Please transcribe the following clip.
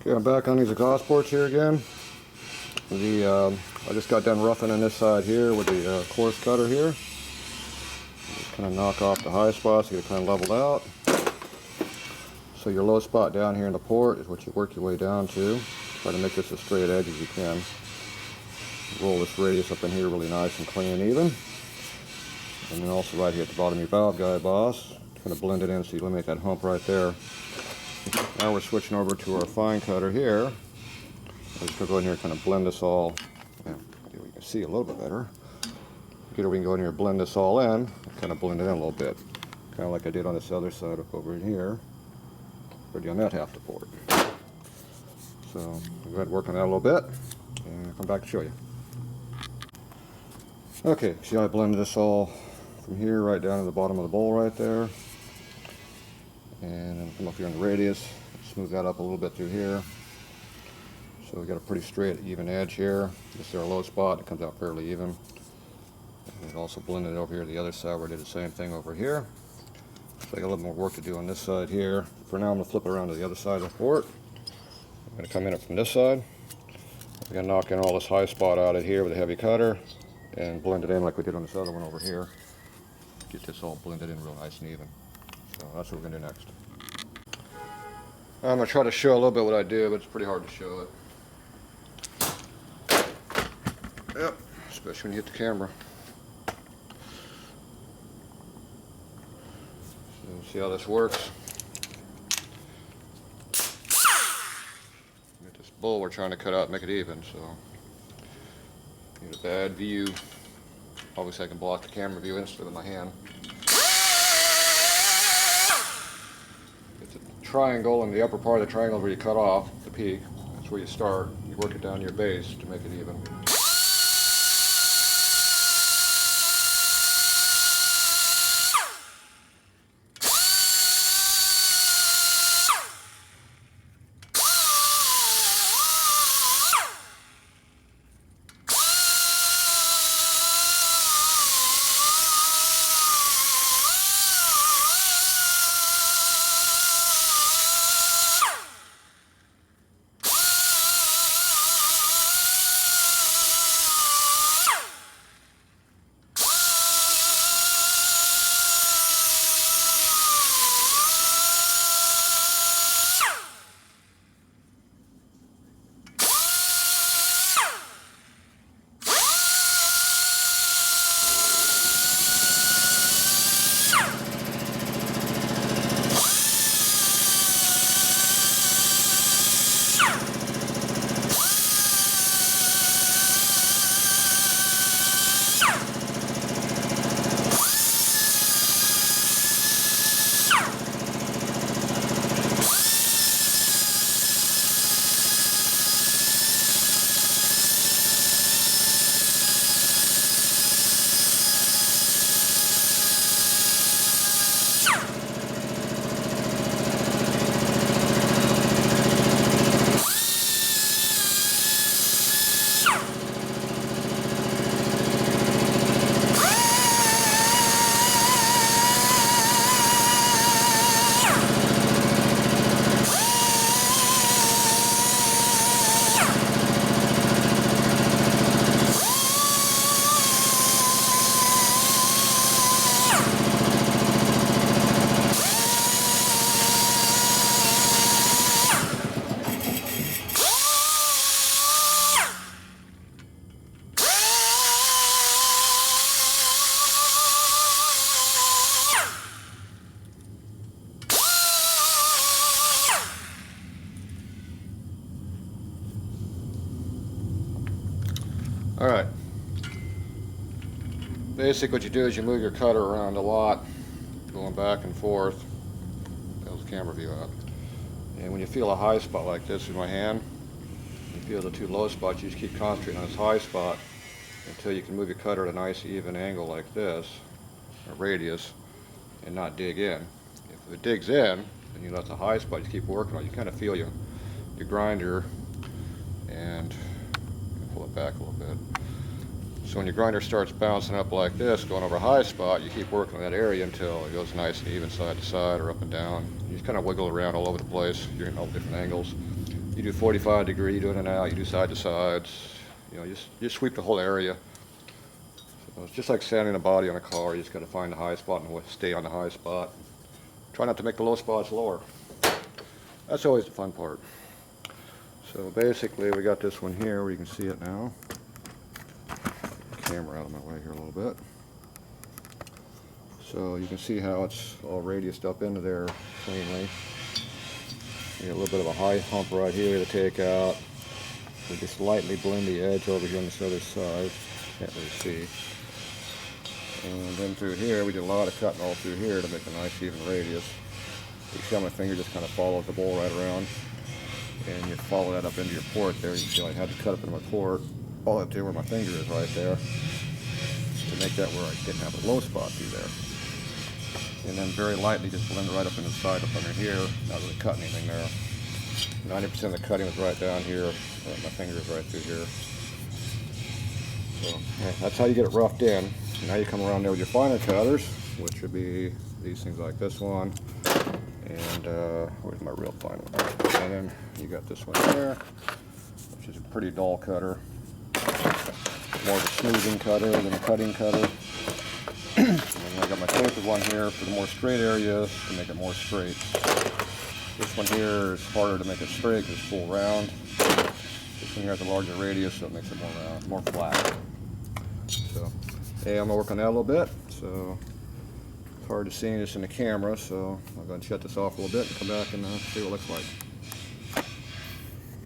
Okay, I'm back on these exhaust ports here again. I just got done roughing on this side here with the coarse cutter here. Just kind of knock off the high spots, get it kind of leveled out. So your low spot down here in the port is what you work your way down to. Try to make this as straight edge as you can. Roll this radius up in here really nice and clean and even. And then also right here at the bottom of your valve guide, boss. Kind of blend it in so you eliminate that hump right there. Now we're switching over to our fine cutter here. I'm just going to go in here and kind of blend this all. Yeah, you can see a little bit better. Get we can go in here and blend this all in. Kind of blend it in a little bit. Kind of like I did on this other side up over in here. Already on that half the port. So I'll go ahead and work on that a little bit. And I'll come back and show you. Okay, see how I blended this all from here right down to the bottom of the bowl right there. And then come up here on the radius, smooth that up a little bit through here. So we got a pretty straight, even edge here. This is our low spot, it comes out fairly even. And also blended it over here to the other side where I did the same thing over here. So I got a little more work to do on this side here. For now I'm going to flip it around to the other side of the port. I'm going to come in it from this side. I'm going to knock in all this high spot out of here with a heavy cutter and blend it in like we did on this other one over here. Get this all blended in real nice and even. So that's what we're going to do next. I'm going to try to show a little bit what I do, but it's pretty hard to show it. Yep, especially when you hit the camera. So see how this works. Get this bowl we're trying to cut out and make it even, so get a bad view. Obviously I can block the camera view instantly with my hand. Triangle, and the upper part of the triangle where you cut off the peak, that's where you start. You work it down to your base to make it even. Alright, basically what you do is you move your cutter around a lot, going back and forth. There's the camera view out. And when you feel a high spot like this in my hand, you feel the two low spots, you just keep concentrating on this high spot until you can move your cutter at a nice even angle like this, a radius, and not dig in. If it digs in, then you let the high spot, you keep working on it, you kind of feel your grinder, and pull it back a little bit. So when your grinder starts bouncing up like this, going over a high spot, you keep working on that area until it goes nice and even side to side or up and down. You just kind of wiggle around all over the place. You're in all different angles. You do 45 degree, you do in and out, you do side to sides. You know, you just sweep the whole area. So it's just like sanding a body on a car. You just got to find the high spot and stay on the high spot. Try not to make the low spots lower. That's always the fun part. So basically we got this one here where you can see it now. Camera out of my way here a little bit. So you can see how it's all radiused up into there cleanly. You got a little bit of a high hump right here to take out. We just lightly blend the edge over here on this other side. Can't really see. And then through here, we did a lot of cutting all through here to make a nice even radius. You see how my finger just kind of follows the bowl right around. And you follow that up into your port there. You can see I had to cut up into my port, all up to where my finger is right there, to make that where I didn't have a low spot through there. And then very lightly just blend right up in the side up under here, not really cutting anything there. 90% of the cutting was right down here, my finger is right through here. So yeah, that's how you get it roughed in. Now you come around there with your finer cutters, which would be these things like this one. And where's my real fine one? And then you got this one there, which is a pretty dull cutter. More of a smoothing cutter than a cutting cutter. And then I got my tapered one here for the more straight areas to make it more straight. This one here is harder to make it straight because it's full round. This one here has a larger radius, so it makes it more round, more flat. So, hey, I'm gonna work on that a little bit. So it's hard to see this in the camera, so I'm gonna shut this off a little bit and come back and see what it looks like.